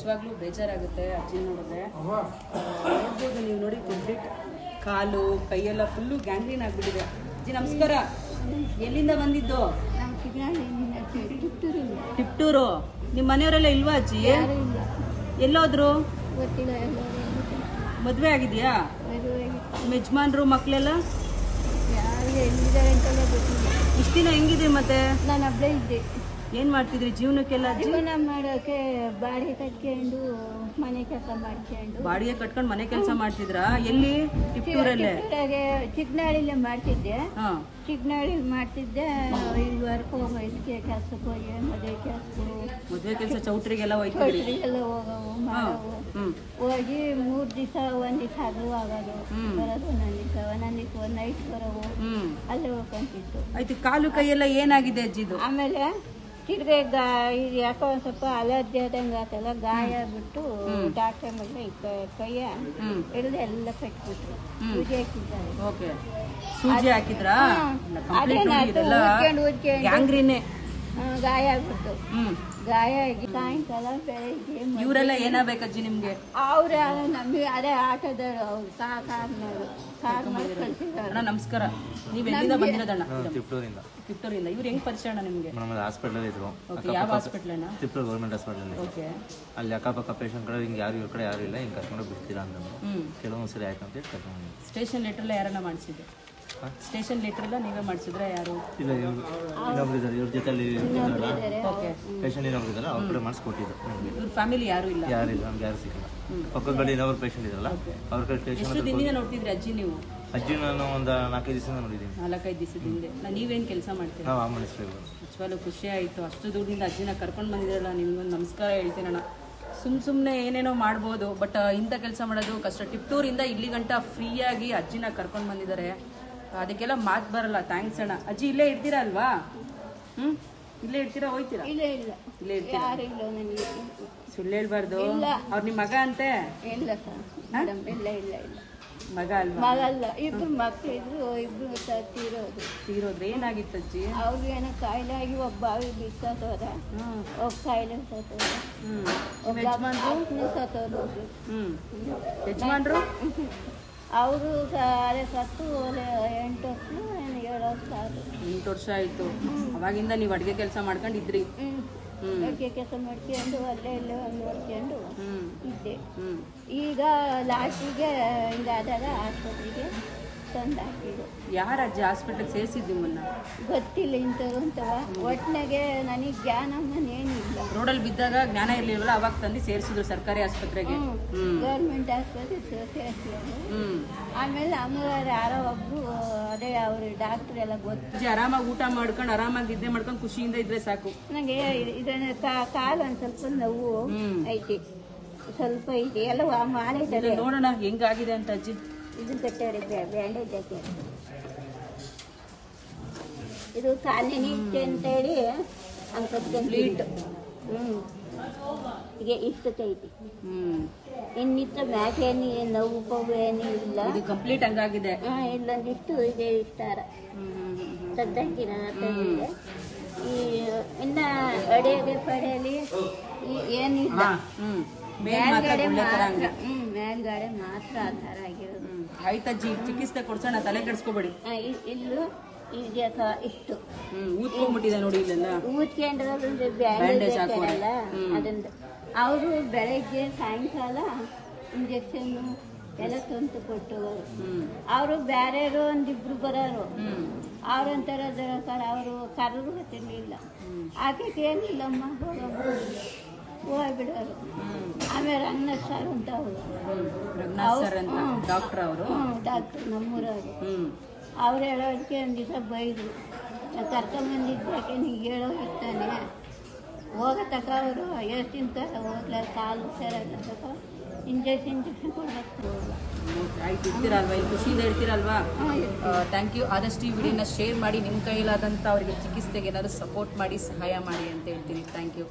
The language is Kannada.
ನಿಜವಾಗ್ಲೂ ಬೇಜಾರಾಗುತ್ತೆ ಅಜ್ಜಿ ನೋಡಿದ್ರೆ. ನೋಡ್ಬೋದು ನೀವು ನೋಡಿ, ಕಂಪ್ಲೀಟ್ ಕಾಲು ಕೈಯೆಲ್ಲ ಫುಲ್ಲು ಗ್ಯಾಂಗ್ರೀನ್ ಆಗಿಬಿಟ್ಟಿದೆ. ಅಜ್ಜಿ ನಮಸ್ಕಾರ. ಎಲ್ಲಿಂದ ಬಂದಿದ್ದು? ಟಿಪ್ಟೂರು. ನಿಮ್ಮ ಮನೆಯವರೆಲ್ಲ ಇಲ್ವಾ ಅಜ್ಜಿ? ಎಲ್ಲೋದ್ರು? ಮದುವೆ ಆಗಿದೆಯಾ? ನಿಮ್ಮ ಯಜಮಾನ್ರು ಮಕ್ಕಳೆಲ್ಲ ಇಷ್ಟು ದಿನ ಹೆಂಗಿದೆ? ಮತ್ತೆ ನಾನು ಹಬ್ಬ ಇದ್ದೆ. ಏನ್ ಮಾಡ್ತಿದ್ರಿ ಜೀವನಕ್ಕೆಲ್ಲ? ಜೀವನ ಮಾಡೋಕೆ ಬಾಡಿಗೆ ಕಟ್ಕೊಂಡು ಮನೆ ಕೆಲಸ ಮಾಡ್ಕೊಂಡು. ಬಾಡಿಗೆ ಕಟ್ಕೊಂಡು ಮನೆ ಕೆಲಸ ಮಾಡ್ತಿದ್ರಾ? ಎಲ್ಲಿ? ಟಿಪ್ಟೂರಲ್ಲೇ? ಚಿಕ್ಕನಹಳ್ಳಿಲೇ ಮಾಡ್ತಿದ್ದೆ. ಚಿಕ್ಕನಹಳ್ಳಿ ಮಾಡ್ತಿದ್ದೆ. ಇಲ್ಲಿವರೆಗೂ ಇದಕ್ಕೆ ಕೆಲ್ಸಕ್ಕೆ ಹೋಗಿ ಮದುವೆ ಕೆಲಸ ಚೌಟ್ರಿಗೆಲ್ಲ ಹೋಗ್ತಿದ್ರಿ? ಹೋಗವು ಮಾಡವು. ಹೋಗಿ 3 ದಿವಸ ಒಂದ್ ದಿವಸ ಹಗಲು ಆಗೋದು, ಬರೋದು ಒಂದೊಂದ್ ದಿವಸ ಒಂದ್ ನೈಟ್ ಬರೋವು. ಅಲ್ಲೇ ಹೋಗ್ಕೊಂತಿತ್ತು. ಆಯ್ತು. ಕಾಲು ಕೈಯೆಲ್ಲ ಏನಾಗಿದೆ ಅಜ್ಜಿದು? ಆಮೇಲೆ ತಿರ್ಗಿ ಇದು ಯಾಕೋ ಒಂದ್ ಸ್ವಲ್ಪ ಅಲರ್ಜಿ ಆದಂಗ ಆತಲ್ಲ, ಗಾಯ ಬಿಟ್ಟು ಡಾಕ್ಟರ್ ಮೇಲೆ ಕೈಯ ಹಿಡಿದು ಎಲ್ಲ ಕಟ್ಬಿಟ್ರು. ಸೂಜಿ ಹಾಕಿದ್ದಾರೆ. ಓಕೆ, ಸೂಜಿ ಹಾಕಿದ್ರಾ? ಗ್ಯಾಂಗ್ರೀನೇ ಗಾಯ ಆಗ್ಬಿಟ್ಟು. ಗಾಯ ಆಗಿ ಸಾಯಂಕಾಲ ಬೆಳಗ್ಗೆ ಇವರೆಲ್ಲ ಏನಾಗಬೇಕಜ್ಜಿ ನಿಮ್ಗೆ? ಅವ್ರ ನಮಗೆ ಅದೇ ಆಟೋದವರು, ಅವ್ರು ಕಾರ್ನವರು ಕಾರ್ ಮಾಡಿ ಕಳ್ಸಿದ್ದಾರೆ. ನಮಸ್ಕಾರ. ನೀವ್ ಎಲ್ಲಿಂದ ಬಂದಿರೋದಣ್ಣ? ಟಿಪ್ಟೂರಿಂದ. ಟಿಪ್ಟೂರಿಂದ. ಇವ್ರು ಹೆಂಗ್ ಪರಿಚಯ ಅಣ್ಣ ನಿಮ್ಗೆ? ಹಾಸ್ಪಿಟಲ್ ಇದ್ರು. ಯಾವ ಹಾಸ್ಪಿಟಲ್ ಅಣ್ಣ? Tiptur government hospital. ಓಕೆ. ಅಲ್ಲಿ ಅಕ್ಕಪಕ್ಕ ಪೇಷಂಟ್ ಕಡೆ ಹಿಂಗೆ ಯಾರು ಇವ್ರ ಕಡೆ ಯಾರು ಇಲ್ಲ, ಹಿಂಗೆ ಕರ್ಕೊಂಡು ಬಿಡ್ತೀರಾ ಅಂತಂದ್ರು. ಕೆಲವೊಂದು ಸರಿ ಆಯ್ತು ಅಂತ ಕರ್ಕೊಂಡು. ಸ್ಟೇಷನ್ ಲೆಟರ್ ಎಲ್ಲ ಯಾರನ್ನ ಮಾಡಿಸಿದ್ದೆ? ಸ್ಟೇಷನ್ ಲೆಟರ್ ಎಲ್ಲ ನೀವೇ ಮಾಡಿಸಿದ್ರ? ಯಾರು ಇಲ್ಲ, ಇನ್ನೊಬ್ರು ಇದ್ದಾರೆ ಇವ್ರ ಜೊತೆಲಿ. ಓಕೆ. ಪೇಷಂಟ್ ಇನ್ನೊಬ್ರು ಇದ್ದಾರೆ, ಅವ್ರ ಕಡೆ ಮಾಡಿಸ್ಕೊಟ್ಟಿದ್ದು. ಇವ್ರ ಫ್ಯಾಮಿಲಿ ಯಾರು ಇಲ್ಲ? ಯಾರಿಲ್ಲ, ನಮ್ಗೆ ಯಾರು ಸಿಕ್ಕಿಲ್ಲ. ಪಕ್ಕದ ಕಡೆ ಇನ್ನೊಬ್ರು ಪೇಷಂಟ್ ಇದ್ರಲ್ಲ, ಅವ್ರ ಕಡೆ ಪೇಷಂಟ್. ಎಷ್ಟು ದಿನದಿಂದ ನೋಡ್ತಿದ್ರಿ ಅಜ್ಜಿ ನೀವು? ಅಜ್ಜಿ ನಾನು ಒಂದು 4-5 ದಿವಸದಿಂದ ನೋಡಿದ್ದೀನಿ. 4-5 ದಿವಸದಿಂದ. ನೀವೇನು ಕೆಲಸ ಮಾಡ್ತೀರಾ? ನಾವು ಆಂಬುಲೆನ್ಸ್. ನಿಜವಾಗ್ಲೂ ಖುಷಿ ಆಯಿತು. ಅಷ್ಟು ದೂರದಿಂದ ಅಜ್ಜಿನ ಕರ್ಕೊಂಡು ಬಂದಿದ್ರಲ್ಲ, ನಿಮ್ಗೊಂದು ನಮಸ್ಕಾರ ಹೇಳ್ತೀನಣ್ಣ. ಸುಮ್ಮನೆ ಏನೇನೋ ಮಾಡ್ಬೋದು, ಬಟ್ ಇಂಥ ಕೆಲಸ ಮಾಡೋದು ಕಷ್ಟ. ಟಿಪ್ಟೂರಿಂದ ಇಲ್ಲಿ ಗಂಟ ಫ್ರೀಯಾಗಿ ಅಜ್ಜಿನ ಕರ್ಕೊಂಡು ಬಂದಿದ್ದಾರೆ. ಅದಕ್ಕೆಲ್ಲ ಮಾತು ಬರಲ್ಲ. ಥ್ಯಾಂಕ್ಸ್ ಅಣ್ಣ. ಅಜ್ಜಿ ಇಲ್ಲೇ ಇರ್ತೀರಾ ಅಲ್ವಾ? ಇಲ್ಲೇ ಇರ್ತೀರಾ? ಹೋಯ್ತೀರಾ? ಇಲ್ಲೇ ಇರ್ತೀರಾ? ಸುಳ್ಳು ಹೇಳ್ಬಾರ್ದು. ಅವ್ರು ನಿಮ್ಮ ಮಗ ಅಂತೆ? ಇಲ್ಲ ಸರ್, ಮೇಡಮ್. ಇಲ್ಲ ಇಲ್ಲ ಇಲ್ಲ, ಮಗ ಅಲ್ವಾ? ಮಗ ಅಲ್ಲ. ಇಬ್ರು ಮಕ್ಳು ಇದ್ರು, ಇಬ್ರು ತೀರೋದು. ಏನಾಗಿತ್ತು ಅಜ್ಜಿ? ಅವ್ರಿಗೆ ಏನೋ ಕಾಯಿಲೆ ಆಗಿ ಒಬ್ಬ ಬಿತ್ತೋದ, ಒಬ್ಬ ಕಾಯಿಲೆ ಸತ್ತೋದ, ಸತ್ತೋದು. ಯಜಮಾನ್ರು ಅವರು ಅದೇ ಸತ್ತು 8 ವರ್ಷ 7 ವರ್ಷ ಆಯ್ತು. 8 ವರ್ಷ ಆಯ್ತು. ಅವಾಗಿಂದ ನೀವು ಅಡುಗೆ ಕೆಲಸ ಮಾಡ್ಕೊಂಡಿದ್ರಿ? ಅಡುಗೆ ಕೆಲಸ ಮಾಡ್ಕೊಂಡು ಅಲ್ಲೇ ನೋಡ್ಕೊಂಡು ಇದ್ದೆ. ಈಗ ಲಾಸ್ಟಿಗೆ ಹಿಂಗಾದಾಗ ಆಸ್ಪತ್ರೆಗೆ ತಂದು ಹಾಕಿದ್ದು. ಯಾರು ಅಜ್ಜಿ ಹಾಸ್ಪಿಟ್ಲಿಗೆ ಸೇರಿಸಿದ್ದು ನಿಮ್ಮನ್ನ? ಗೊತ್ತಿಲ್ಲ ಇಂಥವು ಅಂತವ. ಒಟ್ಟಿನಾಗೆ ನನಗೆ ಜ್ಞಾನ ಏನಿಲ್ಲ. ರೋಡಲ್ಲಿ ಬಿದ್ದಾಗ ಜ್ಞಾನ ಇರ್ಲಿಲ್ವಲ್ಲ, ಅವಾಗ ತಂದು ಸೇರಿಸಿದ್ರು ಸರ್ಕಾರಿ ಆಸ್ಪತ್ರೆಗೆ. ಗೌರ್ಮೆಂಟ್ ಆಸ್ಪತ್ರೆ ಸೇರಿಸಿದ್ರು. ಆಮೇಲೆ ಅಮ್ಮವ್ರು ಯಾರೋ ಒಬ್ರು, ಅದೇ ಅವ್ರು ಡಾಕ್ಟರ್ ಎಲ್ಲ ಗೊತ್ತು. ಆರಾಮಾಗಿ ಊಟ ಮಾಡ್ಕೊಂಡು ಆರಾಮಾಗಿ ನಿದ್ದೆ ಮಾಡ್ಕೊಂಡು ಖುಷಿಯಿಂದ ಇದ್ರೆ ಸಾಕು. ನಂಗೆ ಇದನ್ನ ಕಾಲು ಒಂದು ಸ್ವಲ್ಪ ನೋವು ಐತಿ, ಸ್ವಲ್ಪ ಐತಿ. ಎಲ್ಲ ಮಾಡಿದ್ದಾರೆ. ನೋಡೋಣ ಹೆಂಗಾಗಿದೆ ಅಂತ ಅಜ್ಜಿ. ಇದನ್ನ ಕಟ್ಟಾರೆ, ಬ್ಯಾಂಡೇಜ್ ಹಾಕಿ. ಇದು ಕಾಲಿನ ಅಂತೇಳಿ ಕಂಪ್ಲೀಟ್. ಈಗ ಇಷ್ಟಕ್ಕೈತಿ. ಇನ್ನಿತ್ತ ಮ್ಯಾಕೆ ನೋವು ಪವು ಏನೂ ಇಲ್ಲ. ಇದು ಕಂಪ್ಲೀಟ್ ಹಂಗಾಗಿದೆ. ಇಲ್ಲೊಂದಿಷ್ಟು ಇದೆ, ಇಷ್ಟಾರ ಸದ್ದಾಕಿನ ಇದೆ. ಈ ಇನ್ನ ಅಡೆಗೆ ಪಡೆಯಲಿ ಏನಿಲ್ಲ. ಮೇಲ್ಗಡೆ ಮಾತ್ರ ಆಧಾರ ಆಗಿರೋದು. ಆಯ್ತಜ್ಜಿ, ಚಿಕಿತ್ಸೆ ಕೊಡ್ಸೋಣ, ತಲೆ ಕೆಡಿಸ್ಕೋಬೇಡಿ. ಇಲ್ಲೂ ಇದೆಯಕ್ಕ ಇಷ್ಟು ಊದ್ಕೊಂಡ್ಬಿಟ್ಟಿದೆ ನೋಡಿ. ಇಲ್ಲೆಲ್ಲ ಊದ್ಕೊಂಡ್ರೆ ಬ್ಯಾಂಡೇಜ್ ಹಾಕೋಲ್ಲ. ಅದನ್ನ ಅವರು ಬೆಳಗ್ಗೆ ಸಾಯಂಕಾಲ ಇಂಜೆಕ್ಷನ್ ಎಲ್ಲ ತಂದು ಕೊಟ್ಟು, ಅವರು ಬೇರೆಯವರು ಒಂದಿಬ್ರು ಬರೋರು. ಅವ್ರಂತಾರ ಅವರು ಕರರು ಗೊತ್ತಿರ್ಲಿಲ್ಲ. ಆಕೆಗೆ ಏನಿಲ್ಲಮ್ಮ ಹೋಗ್ಬಿಡೋರು. ಆಮೇಲೆ ರಂಗನಾಥ್ ಸರ್ ಅಂತ ಡಾಕ್ಟರ್ ನಮ್ಮೂರವರು. ಅವ್ರು ಹೇಳೋದಕ್ಕೆ ಒಂದು ದಿವಸ ಬೈದರು, ಕರ್ಕೊಂಬಂದಿದ್ದಕ್ಕೆ ನೀವು ಹೇಳೋ ಇರ್ತಾನೆ ಹೋಗತಕ್ಕ. ಅವರು ಎಷ್ಟು ತಿಂತಾರೆ ಹೋಗ್ಲ, ಕಾಲು ಸೇರಲ್ಲ ತಕ ಇಂಜೆಕ್ಷನ್ ಕೊಡ್ಬೇಕು. ಆಯ್ತು, ಇರ್ತೀರಲ್ವಾ? ಇಲ್ಲಿ ಖುಷಿಯಿಂದ ಇರ್ತೀರಲ್ವಾ? Thank you. ಆದಷ್ಟು ಈ ವಿಡಿಯೋನ ಶೇರ್ ಮಾಡಿ, ನಿಮ್ಮ ಕೈಲಾದಂಥ ಅವರಿಗೆ ಚಿಕಿತ್ಸೆಗೆ ಏನಾದರೂ ಸಪೋರ್ಟ್ ಮಾಡಿ, ಸಹಾಯ ಮಾಡಿ ಅಂತ ಹೇಳ್ತೀನಿ. Thank you.